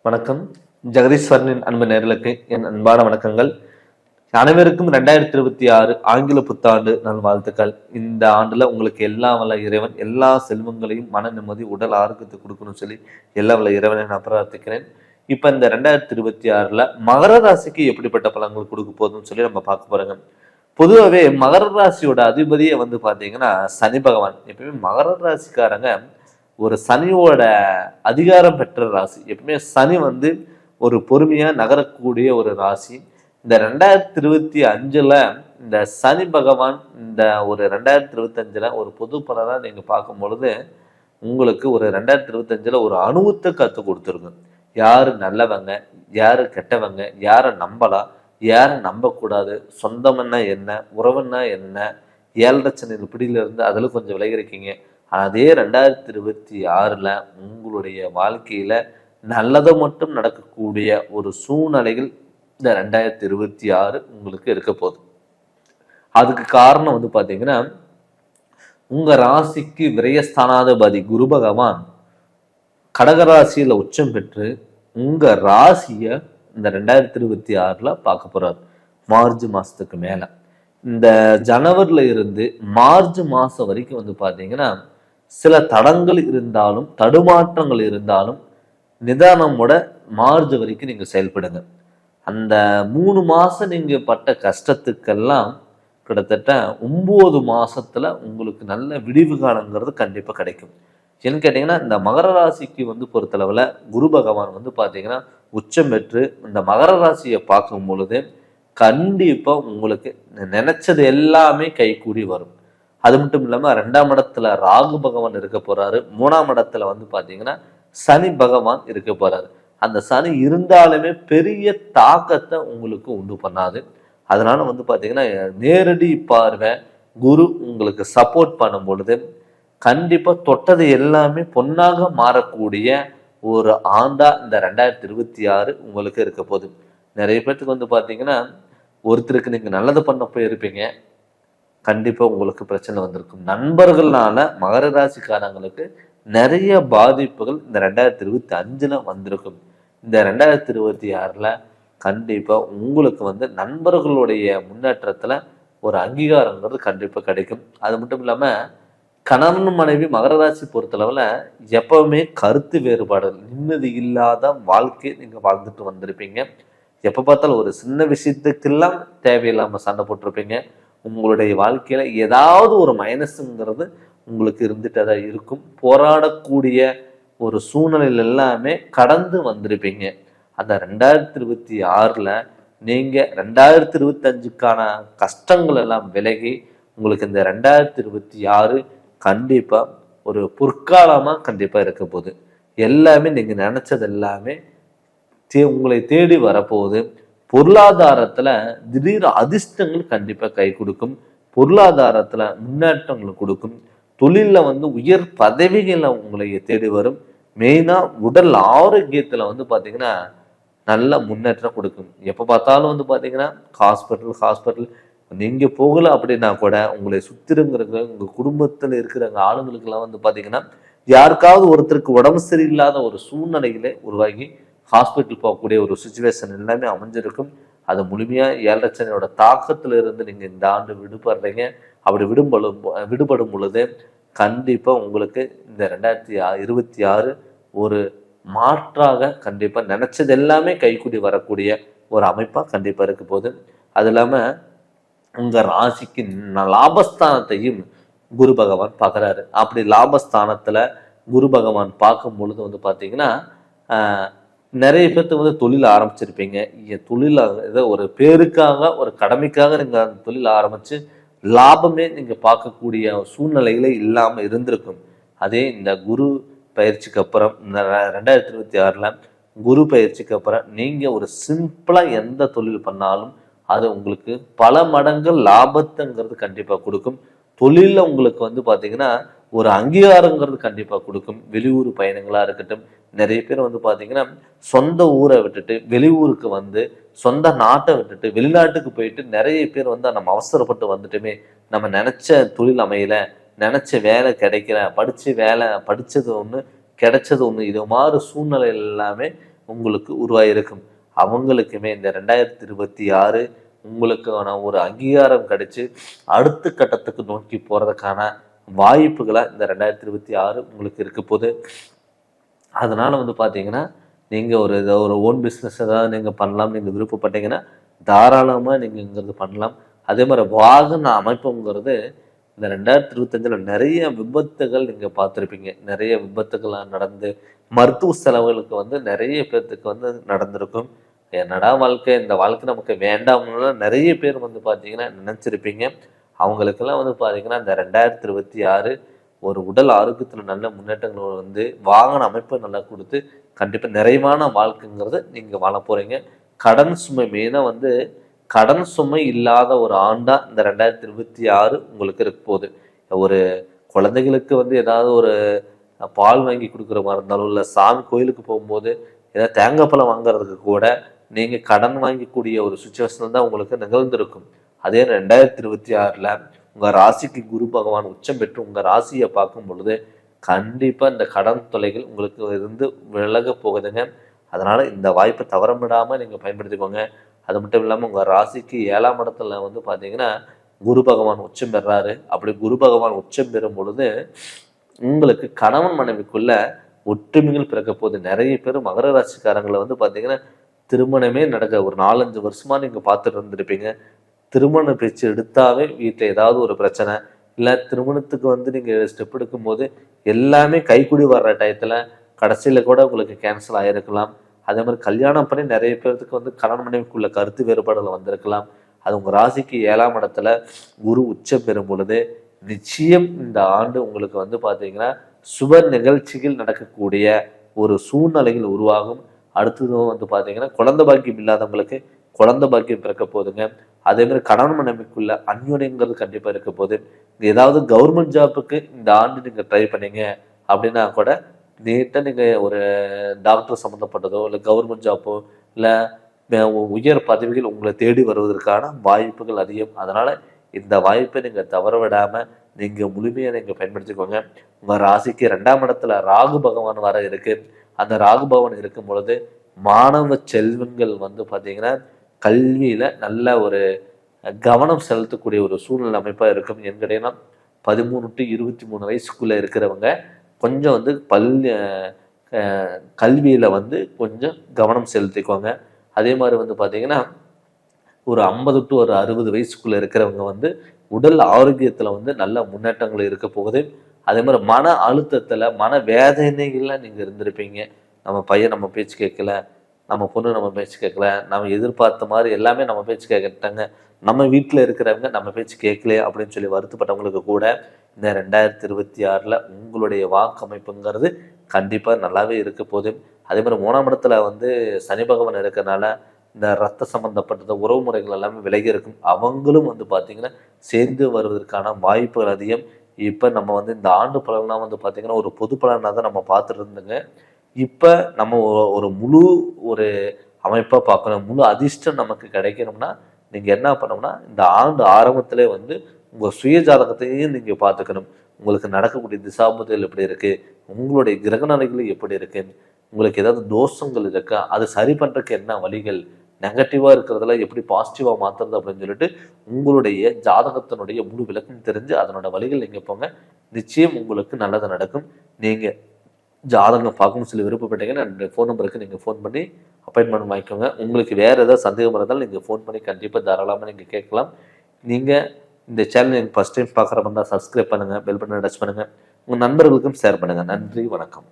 வணக்கம். ஜெகதீஸ்வரனின் அன்பு நேயர்களுக்கு என் அன்பான வணக்கங்கள். அனைவருக்கும் 2026 ஆங்கில புத்தாண்டு நல்வாழ்த்துக்கள். இந்த ஆண்டுல உங்களுக்கு எல்லா வல்ல இறைவன் எல்லா செல்வங்களையும் மன நிம்மதி உடல் ஆரோக்கியத்தை கொடுக்கணும்னு சொல்லி எல்லா வல்ல இறைவனை நான் பிரார்த்திக்கிறேன். இப்ப இந்த 2026ல மகர ராசிக்கு எப்படிப்பட்ட பலன்கள் கொடுக்க போகுதுன்னு சொல்லி நம்ம பார்க்க போறோங்க. பொதுவாகவே மகர ராசியோட அதிபதியை பார்த்தீங்கன்னா சனி பகவான். எப்பயுமே மகர ராசிக்காரங்க ஒரு சனியோட அதிகாரம் பெற்ற ராசி. எப்பவுமே சனி ஒரு பொறுமையா நகரக்கூடிய ஒரு ராசி. இந்த 2025ல இந்த சனி பகவான் இந்த ஒரு 2025ல ஒரு பொது பலனா நீங்க பார்க்கும் பொழுது உங்களுக்கு ஒரு 2025ல ஒரு அனுபவத்தை கற்றுக் கொடுத்துருங்க. யாரு நல்லவங்க, யாரு கெட்டவங்க, யாரை நம்பலாம், யாரை நம்பக்கூடாது, சொந்தம்னா என்ன, உறவுன்னா என்ன, 7 லட்சம் பிடியில இருந்து அதில் கொஞ்சம் விலகி இருக்கீங்க. அதே 2026ல உங்களுடைய வாழ்க்கையில நல்லதை மட்டும் நடக்கக்கூடிய ஒரு சூழ்நிலைகள் இந்த 2026 உங்களுக்கு இருக்க போகுது. அதுக்கு காரணம் பார்த்தீங்கன்னா உங்க ராசிக்கு விரயஸ்தானாதிபதி குரு பகவான் கடகராசியில உச்சம் பெற்று உங்க ராசிய இந்த 2026ல பார்க்க போறாரு. மார்ச் மாசத்துக்கு மேல இந்த ஜனவரில இருந்து மார்ச் மாசம் வரைக்கும் பார்த்தீங்கன்னா சில தடங்கள் இருந்தாலும் தடுமாற்றங்கள் இருந்தாலும் நிதானமோட மார்ச் வரைக்கும் நீங்க செயல்படுங்க. அந்த 3 மாசம் நீங்க பட்ட கஷ்டத்துக்கெல்லாம் கிட்டத்தட்ட 9 மாசத்துல உங்களுக்கு நல்ல விடிவு காலங்கிறது கண்டிப்பா கிடைக்கும். ஏன்னு கேட்டீங்கன்னா இந்த மகர ராசிக்கு பொறுத்தளவுல குரு பகவான் பாத்தீங்கன்னா உச்சம் பெற்று இந்த மகர ராசியை பார்க்கும் பொழுது கண்டிப்பா உங்களுக்கு நினைச்சது எல்லாமே கைகூடி வரும். அது மட்டும் இல்லாம 2ஆம் இடத்துல ராகு பகவான் இருக்க போறாரு. 3ஆம் இடத்துல பாத்தீங்கன்னா சனி பகவான் இருக்க போறாரு. அந்த சனி இருந்தாலுமே பெரிய தாக்கத்தை உங்களுக்கு உண்டு பண்ணாது. அதனால பாத்தீங்கன்னா நேரடி பார்வை குரு உங்களுக்கு சப்போர்ட் பண்ணும் பொழுது கண்டிப்பா தொட்டது எல்லாமே பொன்னாக மாறக்கூடிய ஒரு ஆண்டா இந்த 2026 உங்களுக்கு இருக்க போகுது. நிறைய பேருக்கு பாத்தீங்கன்னா ஒருத்தருக்கு நீங்க நல்லது பண்ண போயிருப்பீங்க, கண்டிப்பா உங்களுக்கு பிரச்சனை வந்திருக்கும். நண்பர்களால மகர ராசிக்காரங்களுக்கு நிறைய பாதிப்புகள் இந்த 2025ல வந்திருக்கும். இந்த 2026ல கண்டிப்பா உங்களுக்கு நண்பர்களுடைய முன்னேற்றத்துல ஒரு அங்கீகாரங்கிறது கண்டிப்பா கிடைக்கும். அது மட்டும் இல்லாம கணவன் மனைவி மகர ராசி பொறுத்தளவுல எப்பவுமே கருத்து வேறுபாடு நிம்மதி இல்லாத வாழ்க்கை நீங்க வாழ்ந்துட்டு வந்திருப்பீங்க. எப்ப பார்த்தாலும் ஒரு சின்ன விஷயத்துக்கெல்லாம் தேவையில்லாம சண்டை போட்டிருப்பீங்க. உங்களுடைய வாழ்க்கையில ஏதாவது ஒரு மைனஸுங்கிறது உங்களுக்கு இருந்துட்டு தான் இருக்கும். போராடக்கூடிய ஒரு சூழ்நிலையில எல்லாமே கடந்து வந்திருப்பீங்க. அந்த 2026ல நீங்க 2025க்கான கஷ்டங்கள் எல்லாம் விலகி உங்களுக்கு இந்த 2026 கண்டிப்பா ஒரு பொற்காலமா கண்டிப்பா இருக்க போகுது. எல்லாமே நீங்க நினைச்சது எல்லாமே உங்களை தேடி வரப்போகுது. பொருளாதாரத்துல திடீர் அதிர்ஷ்டங்கள் கண்டிப்பா கை கொடுக்கும். பொருளாதாரத்துல முன்னேற்றங்கள் கொடுக்கும். தொழில்ல உயர் பதவிகளை உங்களை தேடி வரும். மெயினா உடல் ஆரோக்கியத்துல பாத்தீங்கன்னா நல்ல முன்னேற்றம் கொடுக்கும். எப்ப பார்த்தாலும் பாத்தீங்கன்னா ஹாஸ்பிட்டல் நீங்க போகல அப்படின்னா கூட உங்களை சுத்திருங்கிறவங்க உங்க குடும்பத்துல இருக்கிறவங்க ஆளுங்களுக்கெல்லாம் பாத்தீங்கன்னா யாருக்காவது ஒருத்தருக்கு உடம்பு சரியில்லாத ஒரு சூழ்நிலையில உருவாகி ஹாஸ்பிட்டல் போகக்கூடிய ஒரு சுச்சுவேஷன் எல்லாமே அமைஞ்சிருக்கும். அது முழுமையா 7 லட்சம் தாக்கத்துல இருந்து நீங்க இந்த ஆண்டு விடுபடுறீங்க. அப்படி விடுபடும் பொழுது கண்டிப்பா உங்களுக்கு இந்த 2026 ஒரு மாற்றாக கண்டிப்பா நினைச்சது எல்லாமே கைக்கூடி வரக்கூடிய ஒரு அமைப்பா கண்டிப்பா இருக்க போகுது. அது இல்லாம உங்க ராசிக்கு லாபஸ்தானத்தையும் குரு பகவான் பார்க்குறாரு. அப்படி லாபஸ்தானத்துல குரு பகவான் பார்க்கும் பொழுது பாத்தீங்கன்னா நிறைய பேர்த்து தொழில் ஆரம்பிச்சிருப்பீங்க. தொழில் ஏதோ ஒரு பேருக்காக ஒரு கடமைக்காக நீங்க அந்த தொழில் ஆரம்பிச்சு லாபமே நீங்க பார்க்கக்கூடிய சூழ்நிலைகளே இல்லாம இருந்திருக்கும். அதே இந்த குரு பயிற்சிக்கு அப்புறம் இந்த 2026ல குரு பயிற்சிக்கு அப்புறம் நீங்க ஒரு சிம்பிளா எந்த தொழில் பண்ணாலும் அது உங்களுக்கு பல மடங்கு லாபத்துங்கிறது கண்டிப்பா கொடுக்கும். தொழில உங்களுக்கு பாத்தீங்கன்னா ஒரு அங்கீகாரங்கிறது கண்டிப்பா கொடுக்கும். வெளியூர் பயணங்களா இருக்கட்டும், நிறைய பேர் பாத்தீங்கன்னா சொந்த ஊரை விட்டுட்டு வெளியூருக்கு சொந்த நாட்டை விட்டுட்டு வெளிநாட்டுக்கு போயிட்டு நிறைய பேர் நம்ம அவசரப்பட்டு வந்துட்டுமே நம்ம நினைச்ச தொழில் அமையல, நினைச்ச வேலை கிடைக்கல, படிச்சது ஒண்ணு கிடைச்சது ஒண்ணு, இது மாதிரி சூழ்நிலை எல்லாமே உங்களுக்கு உருவாயிருக்கும். அவங்களுக்குமே இந்த 2026 உங்களுக்கான ஒரு அங்கீகாரம் கிடைச்சு அடுத்த கட்டத்துக்கு நோக்கி போறதுக்கான வாய்ப்புகளா இந்த 2026 உங்களுக்கு இருக்க போகுது. அதனால பார்த்தீங்கன்னா நீங்க ஒரு ஓன் பிஸ்னஸ் ஏதாவது நீங்க பண்ணலாம். நீங்க விருப்பப்பட்டீங்கன்னா தாராளமா நீங்க இங்கிறது பண்ணலாம். அதே மாதிரி வாகன அமைப்புங்கிறது இந்த 2025 நிறைய விபத்துகள் நீங்க பார்த்துருப்பீங்க. நிறைய விபத்துகள் நடந்து மருத்துவ செலவுகளுக்கு நிறைய பேர்த்துக்கு நடந்திருக்கும். என்னடா வாழ்க்கை, இந்த வாழ்க்கை நமக்கு வேண்டாம்னு நிறைய பேர் பார்த்தீங்கன்னா நினைச்சிருப்பீங்க. அவங்களுக்கெல்லாம் பார்த்தீங்கன்னா இந்த 2026 ஒரு உடல் ஆரோக்கியத்தில் நல்ல முன்னேற்றங்கள் வாகன அமைப்பு நல்லா கொடுத்து கண்டிப்பாக நிறைவான வாழ்க்கைங்கிறத நீங்கள் வாழ போகிறீங்க. கடன் சுமை மெயினாக கடன் சுமை இல்லாத ஒரு ஆண்டா இந்த 2026 உங்களுக்கு இருக்க போகுது. ஒரு குழந்தைகளுக்கு ஏதாவது ஒரு பால் வாங்கி கொடுக்குற மாதிரி இருந்தாலும், இல்லை சாமி கோயிலுக்கு போகும்போது ஏதாவது தேங்காய் பழம் வாங்குறதுக்கு கூட நீங்கள் கடன் வாங்கக்கூடிய ஒரு சுச்சுவேஷன் தான் உங்களுக்கு நிகழ்ந்திருக்கும். அதே 2026 உங்கள் ராசிக்கு குரு பகவான் உச்சம் பெற்று உங்கள் ராசியை பார்க்கும் பொழுது கண்டிப்பாக இந்த கடன் தொல்லைகள் உங்களுக்கு இருந்து விலக போகுதுங்க. அதனால் இந்த வாய்ப்பை தவறமிடாமல் நீங்கள் பயன்படுத்திக்கோங்க. அது மட்டும் இல்லாமல் உங்கள் ராசிக்கு 7ஆம் இடத்துல பார்த்தீங்கன்னா குரு பகவான் உச்சம் பெறாரு. அப்படி குரு பகவான் உச்சம் பெறும் பொழுது உங்களுக்கு கணவன் மனைவிக்குள்ள ஒற்றுமைகள் பிறக்க போகுது. நிறைய பேர் மகர ராசிக்காரங்களை பார்த்தீங்கன்னா திருமணமே நடக்க ஒரு 4-5 வருஷமா நீங்கள் பார்த்துட்டு இருந்திருப்பீங்க. திருமண பேச்சு எடுத்தாவே வீட்டில் ஏதாவது ஒரு பிரச்சனை, இல்லை திருமணத்துக்கு நீங்கள் ஸ்டெப் எடுக்கும்போது எல்லாமே கைக்கூடி வர்ற டயத்தில் கடைசியில் கூட உங்களுக்கு கேன்சல் ஆகிருக்கலாம். அதே மாதிரி கல்யாணம் பண்ணி நிறைய பேர்த்துக்கு கணவன் மனைவிக்குள்ள கருத்து வேறுபாடுகள் வந்திருக்கலாம். அது உங்கள் ராசிக்கு 7ஆம் இடத்துல குரு உச்சம் பெறும் பொழுது நிச்சயம் இந்த ஆண்டு உங்களுக்கு பார்த்தீங்கன்னா சுப நிகழ்ச்சிகள் நடக்கக்கூடிய ஒரு சூழ்நிலைகள் உருவாகும். அடுத்தது பார்த்தீங்கன்னா குழந்தை பாக்கியம் இல்லாதவங்களுக்கு குழந்தை பாக்கியம் பிறக்க போகுதுங்க. அதே மாதிரி கணவன் மனைவிக்குள்ள அந்யோன்யங்கிறது கண்டிப்பாக இருக்க போகுது. ஏதாவது கவர்மெண்ட் ஜாப்புக்கு இந்த ஆண்டு நீங்கள் ட்ரை பண்ணீங்க அப்படின்னா கூட நீட்டாக நீங்கள் ஒரு டாக்டர் சம்மந்தப்பட்டதோ இல்லை கவர்மெண்ட் ஜாப்போ இல்லை உயர் பதவிகள் உங்களை தேடி வருவதற்கான வாய்ப்புகள் அதிகம். அதனால் இந்த வாய்ப்பை நீங்கள் தவற விடாமல் நீங்கள் முழுமையாக நீங்கள் பயன்படுத்திக்கோங்க. உங்கள் ராசிக்கு 2ஆம் இடத்துல ராகு பகவான் வர இருக்குது. அந்த ராகு பகவான் இருக்கும் பொழுது மாணவ செல்வங்கள் பார்த்தீங்கன்னா கல்வியில் நல்ல ஒரு கவனம் செலுத்தக்கூடிய ஒரு சூழ்நிலை அமைப்பாக இருக்கும். என்கிட்டனா 13 to 23 வயசுக்குள்ளே இருக்கிறவங்க கொஞ்சம் கல்வியில் கொஞ்சம் கவனம் செலுத்திக்குவாங்க. அதே மாதிரி பார்த்தீங்கன்னா ஒரு 50 to 60 வயசுக்குள்ளே இருக்கிறவங்க உடல் ஆரோக்கியத்தில் நல்ல முன்னேற்றங்கள் இருக்க போகுது. அதே மாதிரி மன அழுத்தத்தில் மன வேதனைகள்லாம் நீங்கள் இருந்திருப்பீங்க. நம்ம பையன் நம்ம பேச்சு கேட்கல, நம்ம பொண்ணு நம்ம பேச்சு கேட்கல, நம்ம எதிர்பார்த்த மாதிரி எல்லாமே நம்ம பேச்சு கேட்கட்டாங்க, நம்ம வீட்டில் இருக்கிறவங்க நம்ம பேச்சு கேட்கலையே அப்படின்னு சொல்லி வருத்தப்பட்டவங்களுக்கு கூட இந்த 2026 உங்களுடைய வாக்கு அமைப்புங்கிறது கண்டிப்பாக நல்லாவே இருக்க போகுது. அதே மாதிரி 3ஆம் இடத்துல சனி பகவான் இருக்கிறனால இந்த ரத்த சம்பந்தப்பட்ட உறவு முறைகள் எல்லாமே விலகி இருக்கும். அவங்களும் பார்த்தீங்கன்னா சேர்ந்து வருவதற்கான வாய்ப்புகள் அதிகம். இப்போ நம்ம இந்த ஆண்டு பலன்லாம் பார்த்தீங்கன்னா ஒரு பொது பலனாக தான் நம்ம பார்த்துட்டு இருந்தோங்க. இப்போ நம்ம ஒரு முழு ஒரு அமைப்பாக பார்க்கணும். முழு அதிர்ஷ்டம் நமக்கு கிடைக்கணும்னா நீங்கள் என்ன பண்ணணும்னா இந்த ஆண்டு ஆரம்பத்திலே உங்கள் சுய ஜாதகத்தையும் நீங்கள் பார்த்துக்கணும். உங்களுக்கு நடக்கக்கூடிய திசாபுதிகள் எப்படி இருக்குது, உங்களுடைய கிரகநிலைகள் எப்படி இருக்குது, உங்களுக்கு ஏதாவது தோஷங்கள் இருக்கா, அது சரி பண்ணுறதுக்கு என்ன வழிகள், நெகட்டிவாக இருக்கிறதுல எப்படி பாசிட்டிவாக மாற்றுறது அப்படின்னு சொல்லிட்டு உங்களுடைய ஜாதகத்தினுடைய முழு விளக்கம் தெரிஞ்சு அதனோட வழிகள் நீங்கள் போங்க. நிச்சயம் உங்களுக்கு நல்லது நடக்கும். நீங்கள் ஜாதகம் பார்க்கணும்னு சொல்லி விருப்பப்பட்டீங்கன்னா என்னுடைய ஃபோன் நம்பருக்கு நீங்கள் ஃபோன் பண்ணி அப்பாயின்மெண்ட் வாங்கிக்கோங்க. உங்களுக்கு வேறு ஏதாவது சந்தேகம் இருந்தாலும் நீங்கள் ஃபோன் பண்ணி கண்டிப்பாக தாராளமாக நீங்கள் கேட்கலாம். நீங்கள் இந்த சேனல் நீங்கள் ஃபஸ்ட் டைம் பார்க்குற மாதிரி சப்ஸ்கிரைப் பண்ணுங்கள், பெல் பட்டனை டச் பண்ணுங்கள், உங்கள் நண்பர்களுக்கும் ஷேர் பண்ணுங்கள். நன்றி, வணக்கம்.